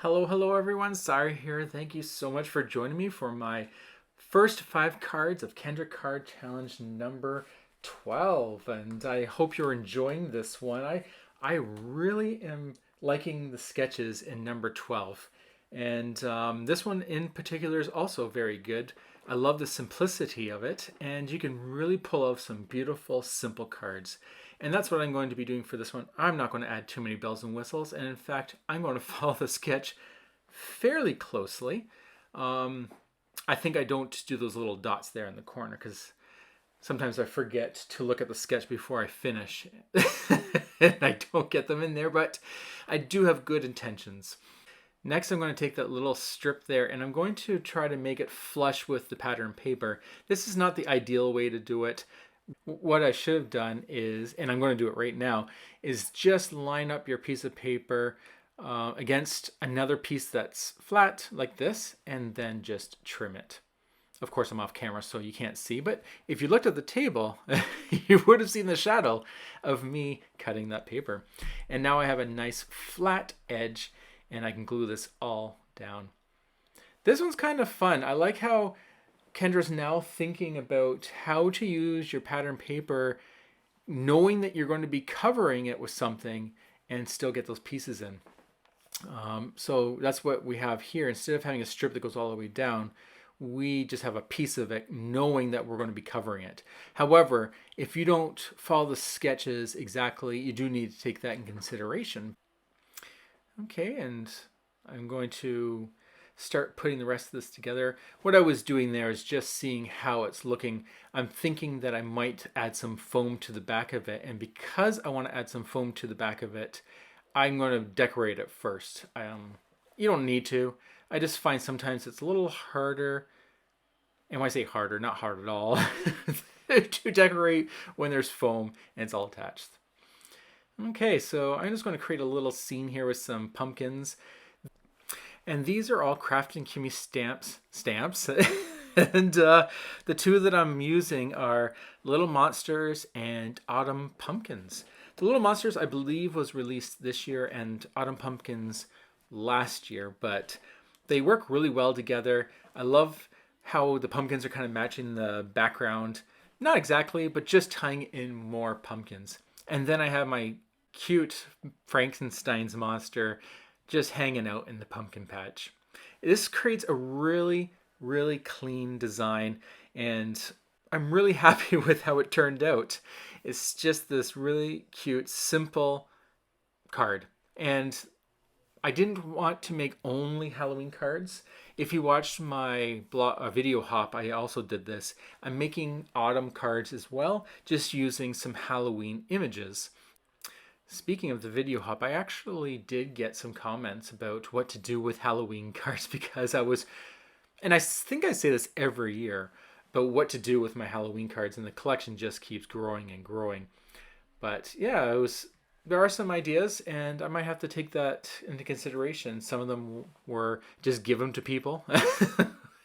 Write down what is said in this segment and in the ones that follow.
Hello everyone. Sorry here. Thank you so much for joining me for my first 5 cards of Kendra Card Challenge number 12. And I hope you're enjoying this one. I really am liking the sketches in number 12. And this one in particular is also very good. I love the simplicity of it, and you can really pull off some beautiful, simple cards. And that's what I'm going to be doing for this one. I'm not going to add too many bells and whistles, and in fact, I'm going to follow the sketch fairly closely. I think I don't do those little dots there in the corner because sometimes I forget to look at the sketch before I finish. And I don't get them in there, but I do have good intentions. Next, I'm going to take that little strip there and I'm going to try to make it flush with the pattern paper. This is not the ideal way to do it. What I should have done is, and I'm going to do it right now, is just line up your piece of paper against another piece that's flat like this and then just trim it. Of course, I'm off camera, so you can't see, but if you looked at the table, you would have seen the shadow of me cutting that paper. And now I have a nice flat edge and I can glue this all down. This one's kind of fun. I like how Kendra's now thinking about how to use your pattern paper, knowing that you're going to be covering it with something and still get those pieces in. So that's what we have here. Instead of having a strip that goes all the way down, we just have a piece of it knowing that we're going to be covering it. However, if you don't follow the sketches exactly, you do need to take that in consideration. Okay, and I'm going to start putting the rest of this together. What I was doing there is just seeing how it's looking. I'm thinking that I might add some foam to the back of it, and because I want to add some foam to the back of it, I'm going to decorate it first. You don't need to. I just find sometimes it's a little harder, and when I say harder, not hard at all, to decorate when there's foam and it's all attached. Okay, so I'm just going to create a little scene here with some pumpkins. And these are all Kraftin Kimmie stamps. And the two that I'm using are Little Monsters and Autumn Pumpkins. The Little Monsters, I believe, was released this year and Autumn Pumpkins last year, but they work really well together. I love how the pumpkins are kind of matching the background. Not exactly, but just tying in more pumpkins. And then I have my cute Frankenstein's monster just hanging out in the pumpkin patch. This creates a really, really clean design, and I'm really happy with how it turned out. It's just this really cute, simple card. And I didn't want to make only Halloween cards. If you watched my video hop, I also did this. I'm making autumn cards as well, just using some Halloween images. Speaking of the video hop, I actually did get some comments about what to do with Halloween cards because and I think I say this every year, but what to do with my Halloween cards, and the collection just keeps growing and growing. But yeah, there are some ideas, and I might have to take that into consideration. Some of them were just give them to people,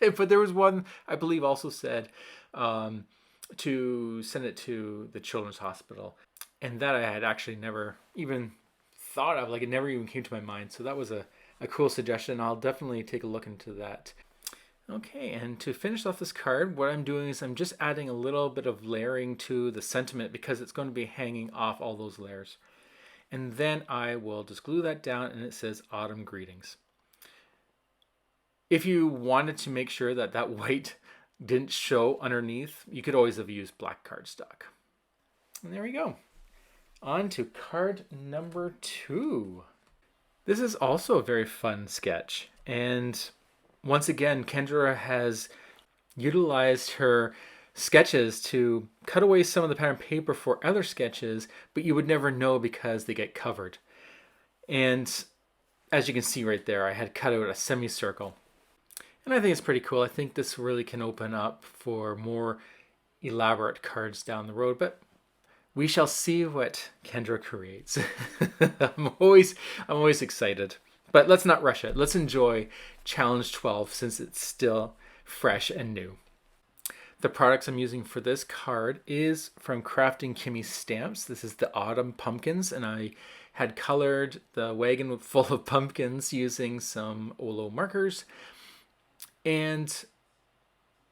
but there was one I believe also said to send it to the Children's Hospital. And that I had actually never even thought of, like it never even came to my mind. So that was a cool suggestion. I'll definitely take a look into that. Okay, and to finish off this card, what I'm doing is I'm just adding a little bit of layering to the sentiment because it's going to be hanging off all those layers. And then I will just glue that down and it says Autumn Greetings. If you wanted to make sure that that white didn't show underneath, you could always have used black cardstock. And there we go. On to card number 2. This is also a very fun sketch. And once again, Kendra has utilized her sketches to cut away some of the pattern paper for other sketches, but you would never know because they get covered. And as you can see right there, I had cut out a semicircle. And I think it's pretty cool. I think this really can open up for more elaborate cards down the road, but we shall see what Kendra creates. I'm always excited. But let's not rush it. Let's enjoy Challenge 12 since it's still fresh and new. The products I'm using for this card is from Kraftin Kimmie Stamps. This is the Autumn Pumpkins, and I had colored the wagon full of pumpkins using some Olo markers. And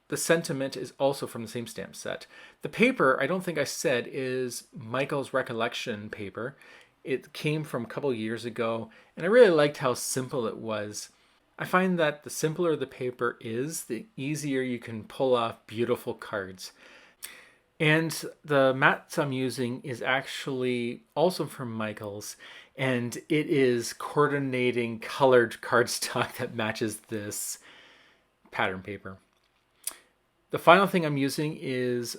the sentiment is also from the same stamp set. The paper, I don't think I said, is Michael's Recollection paper. It came from a couple years ago, and I really liked how simple it was. I find that the simpler the paper is, the easier you can pull off beautiful cards. And the mats I'm using is actually also from Michael's, and it is coordinating colored cardstock that matches this pattern paper. The final thing I'm using is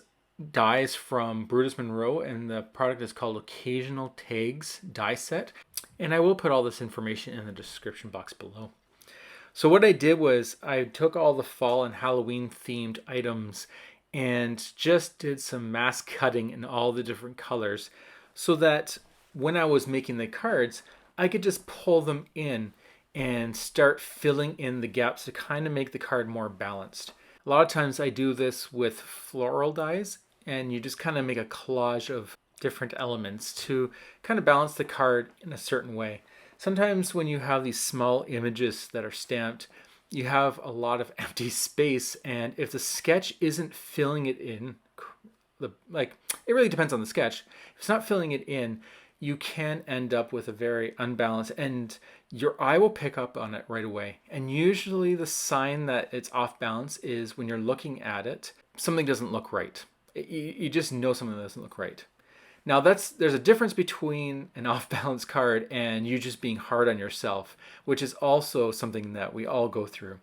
dies from Brutus Monroe, and the product is called Occasional Tags die set. And I will put all this information in the description box below. So what I did was I took all the fall and Halloween themed items and just did some mass cutting in all the different colors so that when I was making the cards, I could just pull them in and start filling in the gaps to kind of make the card more balanced. A lot of times I do this with floral dies, and you just kind of make a collage of different elements to kind of balance the card in a certain way. Sometimes when you have these small images that are stamped, you have a lot of empty space, and if the sketch isn't filling it in, it really depends on the sketch. If it's not filling it in, you can end up with a very unbalanced, and your eye will pick up on it right away. And usually the sign that it's off balance is when you're looking at it, something doesn't look right. You just know something doesn't look right. Now there's a difference between an off balance card and you just being hard on yourself, which is also something that we all go through.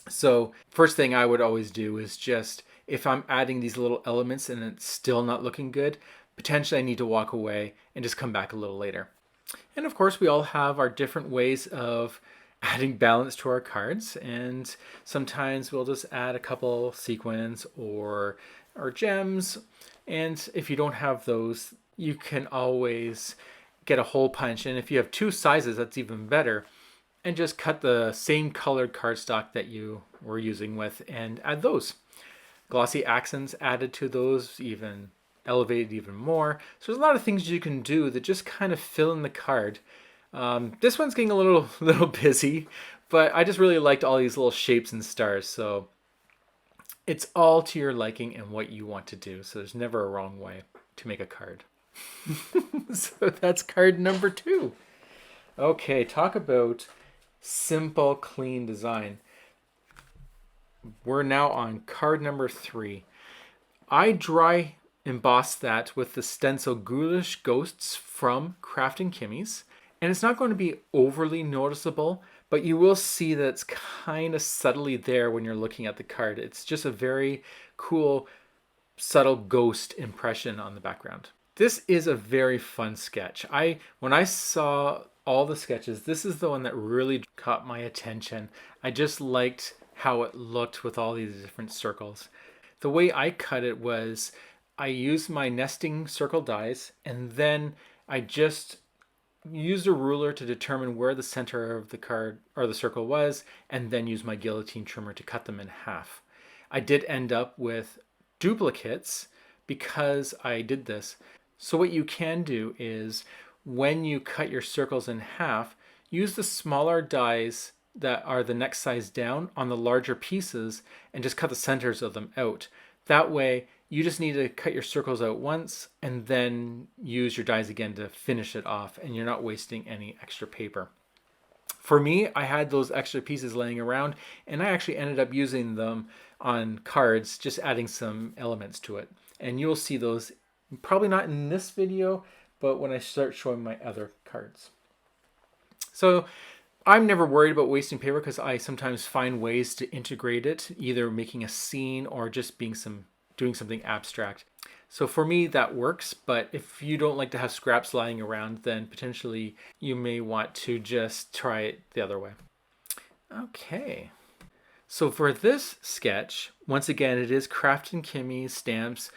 So first thing I would always do is just, if I'm adding these little elements and it's still not looking good, potentially I need to walk away and just come back a little later. And of course, we all have our different ways of adding balance to our cards, and sometimes we'll just add a couple sequins or gems. And if you don't have those, you can always get a hole punch. And if you have two sizes, that's even better. And just cut the same colored cardstock that you were using with and add those. Glossy accents added to those, even elevated even more. So there's a lot of things you can do that just kind of fill in the card. This one's getting a little busy, but I just really liked all these little shapes and stars. So it's all to your liking and what you want to do. So there's never a wrong way to make a card. So that's card number 2. Okay, talk about simple, clean design. We're now on card number 3. I dry emboss that with the stencil Ghoulish Ghosts from Kraftin Kimmie's, and it's not going to be overly noticeable, but you will see that it's kind of subtly there when you're looking at the card. It's just a very cool, subtle ghost impression on the background. This is a very fun sketch. When I saw all the sketches, this is the one that really caught my attention. I just liked how it looked with all these different circles. The way I cut it was I used my nesting circle dies, and then I just used a ruler to determine where the center of the card or the circle was, and then use my guillotine trimmer to cut them in half. I did end up with duplicates because I did this. So what you can do is when you cut your circles in half, use the smaller dies that are the next size down on the larger pieces and just cut the centers of them out. That way you just need to cut your circles out once and then use your dies again to finish it off, and you're not wasting any extra paper. For me, I had those extra pieces laying around, and I actually ended up using them on cards, just adding some elements to it. And you'll see those probably not in this video, but when I start showing my other cards. So I'm never worried about wasting paper because I sometimes find ways to integrate it, either making a scene or just doing something abstract. So for me, that works, but if you don't like to have scraps lying around, then potentially you may want to just try it the other way. Okay. So for this sketch, once again, it is Kraftin Kimmie Stamps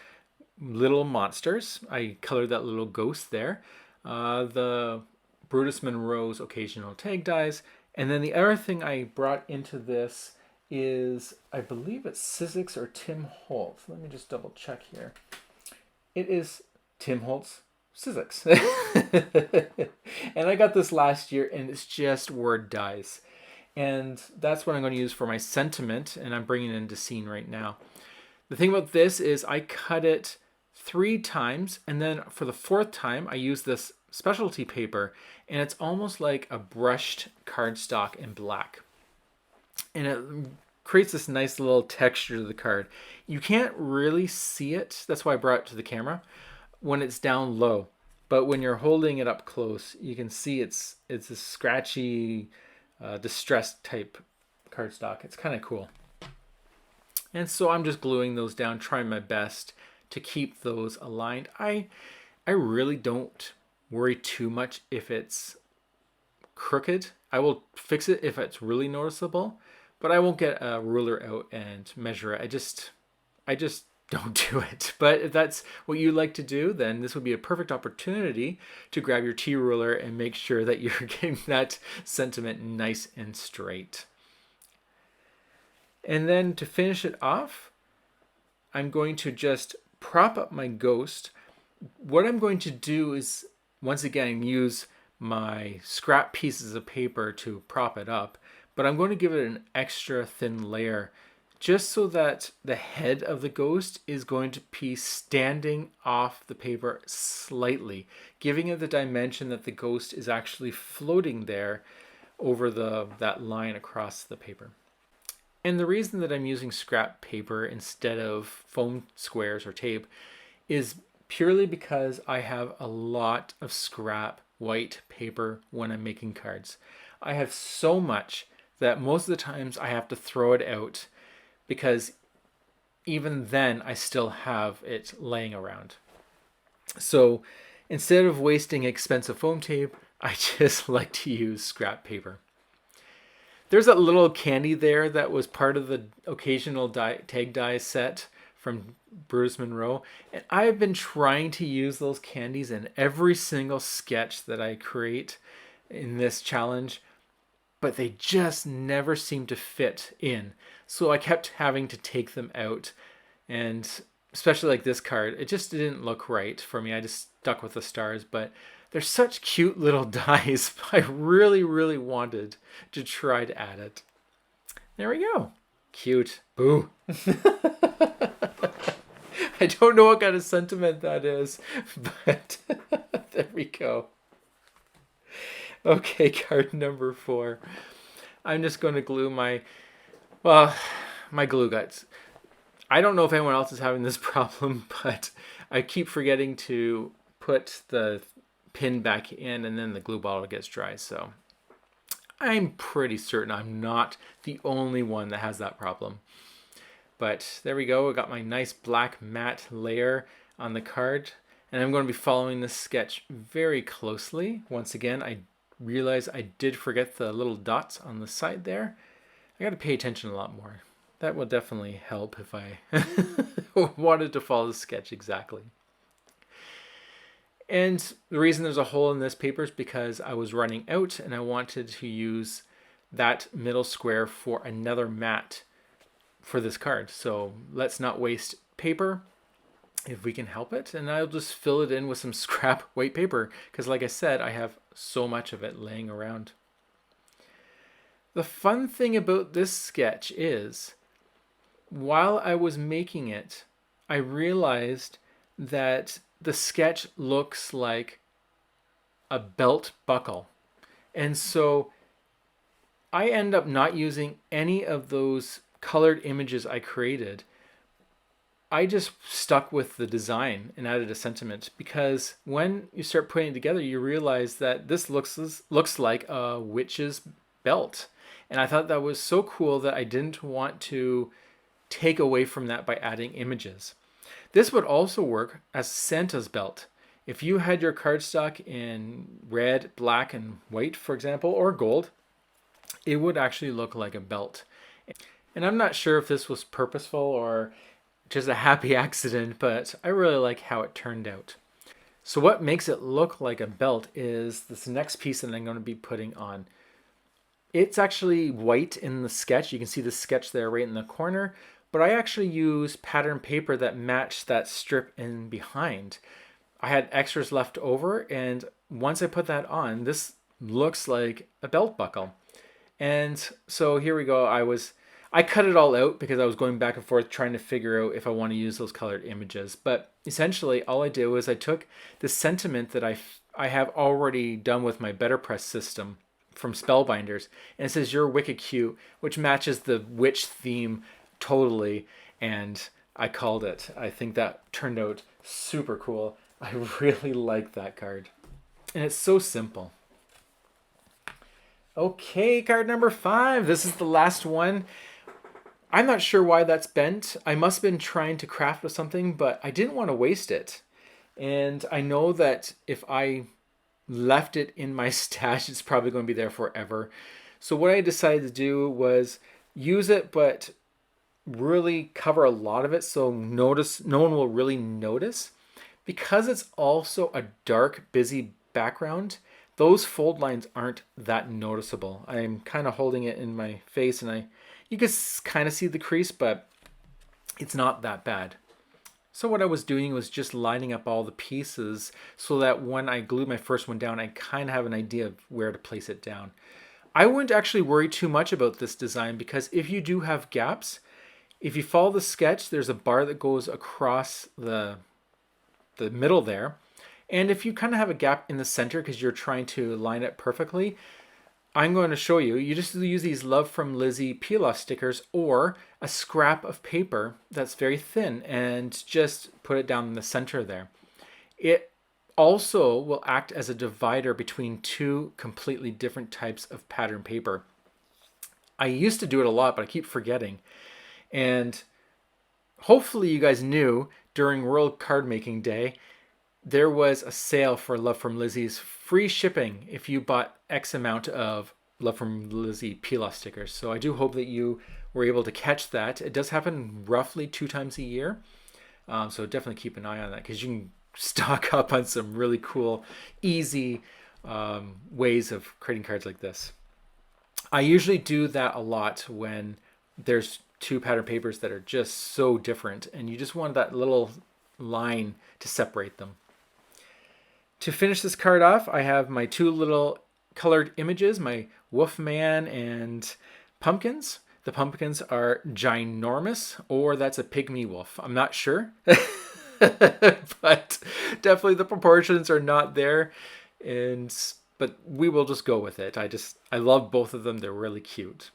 Little Monsters. I colored that little ghost there. The Brutus Monroe's Occasional Tag dies. And then the other thing I brought into this is, I believe it's Sizzix or Tim Holtz. Let me just double check here. It is Tim Holtz Sizzix. And I got this last year, and it's just word dies. And that's what I'm going to use for my sentiment, and I'm bringing it into scene right now. The thing about this is I cut it 3 times, and then for the 4th time I use this specialty paper, and it's almost like a brushed cardstock in black. And it creates this nice little texture to the card. You can't really see it, that's why I brought it to the camera, when it's down low. But when you're holding it up close, you can see it's a scratchy, distressed type cardstock. It's kind of cool. And so I'm just gluing those down, trying my best to keep those aligned. I really don't worry too much if it's crooked. I will fix it if it's really noticeable, but I won't get a ruler out and measure it. I just don't do it. But if that's what you like to do, then this would be a perfect opportunity to grab your T-ruler and make sure that you're getting that sentiment nice and straight. And then to finish it off, I'm going to just prop up my ghost. What I'm going to do is, once again, use my scrap pieces of paper to prop it up, but I'm going to give it an extra thin layer just so that the head of the ghost is going to be standing off the paper slightly, giving it the dimension that the ghost is actually floating there over that line across the paper. And the reason that I'm using scrap paper instead of foam squares or tape is purely because I have a lot of scrap white paper when I'm making cards. I have so much that most of the times I have to throw it out, because even then I still have it laying around. So instead of wasting expensive foam tape, I just like to use scrap paper. There's that little candy there that was part of the occasional tag die set from Bruce Monroe. And I've been trying to use those candies in every single sketch that I create in this challenge, but they just never seem to fit in. So I kept having to take them out. And especially like this card, it just didn't look right for me. I just stuck with the stars, but they're such cute little dies. I really, really wanted to try to add it. There we go. Cute. Boo. I don't know what kind of sentiment that is, but there we go. Okay, card number 4. I'm just going to glue my glue guts. I don't know if anyone else is having this problem, but I keep forgetting to put the pin back in and then the glue bottle gets dry. So I'm pretty certain I'm not the only one that has that problem. But there we go. I got my nice black matte layer on the card, and I'm going to be following this sketch very closely. Once again, I realized I did forget the little dots on the side there. I got to pay attention a lot more. That will definitely help if I wanted to follow the sketch exactly. And the reason there's a hole in this paper is because I was running out and I wanted to use that middle square for another mat for this card. So let's not waste paper if we can help it. And I'll just fill it in with some scrap white paper because, like I said, I have so much of it laying around. The fun thing about this sketch is, while I was making it, I realized that the sketch looks like a belt buckle. And so I end up not using any of those colored images I created. I just stuck with the design and added a sentiment, because when you start putting it together, you realize that this looks like a witch's belt. And I thought that was so cool that I didn't want to take away from that by adding images. This would also work as Santa's belt. If you had your cardstock in red, black, and white, for example, or gold, it would actually look like a belt. And I'm not sure if this was purposeful or just a happy accident, but I really like how it turned out. So what makes it look like a belt is this next piece that I'm going to be putting on. It's actually white in the sketch. You can see the sketch there right in the corner, but I actually use pattern paper that matched that strip in behind. I had extras left over, and once I put that on, this looks like a belt buckle. And so here we go. I cut it all out because I was going back and forth trying to figure out if I want to use those colored images. But essentially all I did was I took the sentiment that I have already done with my Better Press system from Spellbinders, and it says "You're wicked cute," which matches the witch theme totally, and I called it. I think that turned out super cool. I really like that card, and it's so simple. Okay, card number 5. This is the last one. I'm not sure why that's bent. I must have been trying to craft with something, but I didn't want to waste it. And I know that if I left it in my stash, it's probably going to be there forever. So what I decided to do was use it, but really cover a lot of it so no one will really notice. Because it's also a dark, busy background, those fold lines aren't that noticeable. I'm kind of holding it in my face and you can kind of see the crease, but it's not that bad. So what I was doing was just lining up all the pieces so that when I glue my first one down, I kind of have an idea of where to place it down. I wouldn't actually worry too much about this design because if you do have gaps, if you follow the sketch, there's a bar that goes across the middle there. And if you kind of have a gap in the center because you're trying to line it perfectly, I'm going to show you. You just use these Love from Lizzie peel-off stickers or a scrap of paper that's very thin and just put it down in the center there. It also will act as a divider between two completely different types of pattern paper. I used to do it a lot, but I keep forgetting. And hopefully you guys knew during World Card Making Day, there was a sale for Love from Lizzie's free shipping if you bought X amount of Love from Lizzie peel-off stickers. So I do hope that you were able to catch that. It does happen roughly 2 times a year. So definitely keep an eye on that because you can stock up on some really cool, easy ways of creating cards like this. I usually do that a lot when there's 2 pattern papers that are just so different and you just want that little line to separate them. To finish this card off, I have my 2 little colored images, my Wolfman and pumpkins. The pumpkins are ginormous, or that's a pygmy wolf. I'm not sure, but definitely the proportions are not there. But we will just go with it. I love both of them. They're really cute.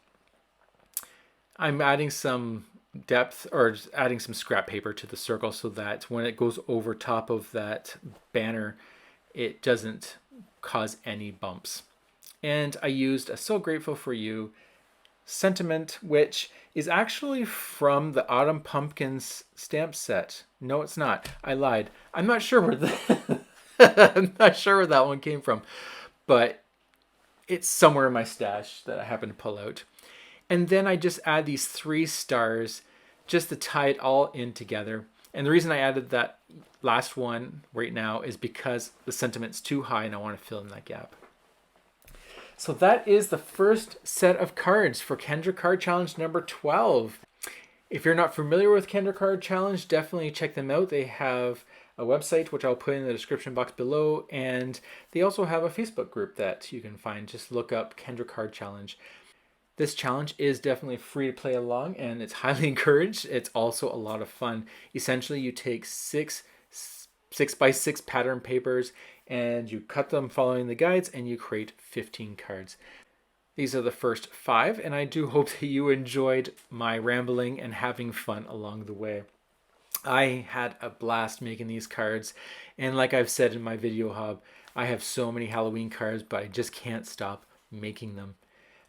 I'm adding some depth or adding some scrap paper to the circle so that when it goes over top of that banner, it doesn't cause any bumps. And I used a So Grateful for You sentiment, which is actually from the Autumn Pumpkins stamp set. No, it's not. I lied. I'm not sure where I'm not sure where that one came from, but it's somewhere in my stash that I happen to pull out. And then I just add these 3 stars just to tie it all in together. And the reason I added that last one right now is because the sentiment's too high and I want to fill in that gap. So that is the first set of cards for Kendra Card Challenge number 12. If you're not familiar with Kendra Card Challenge, definitely check them out. They have a website, which I'll put in the description box below, and they also have a Facebook group that you can find. Just look up Kendra Card Challenge. This challenge is definitely free to play along, and it's highly encouraged. It's also a lot of fun. Essentially, you take 6 6x6 pattern papers and you cut them following the guides and you create 15 cards. These are the first 5, and I do hope that you enjoyed my rambling and having fun along the way. I had a blast making these cards, and like I've said in my video hub, I have so many Halloween cards, but I just can't stop making them.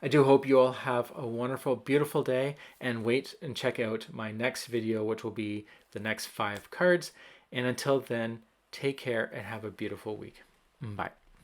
I do hope you all have a wonderful, beautiful day, and wait and check out my next video, which will be the next 5 cards. And until then, take care and have a beautiful week. Bye.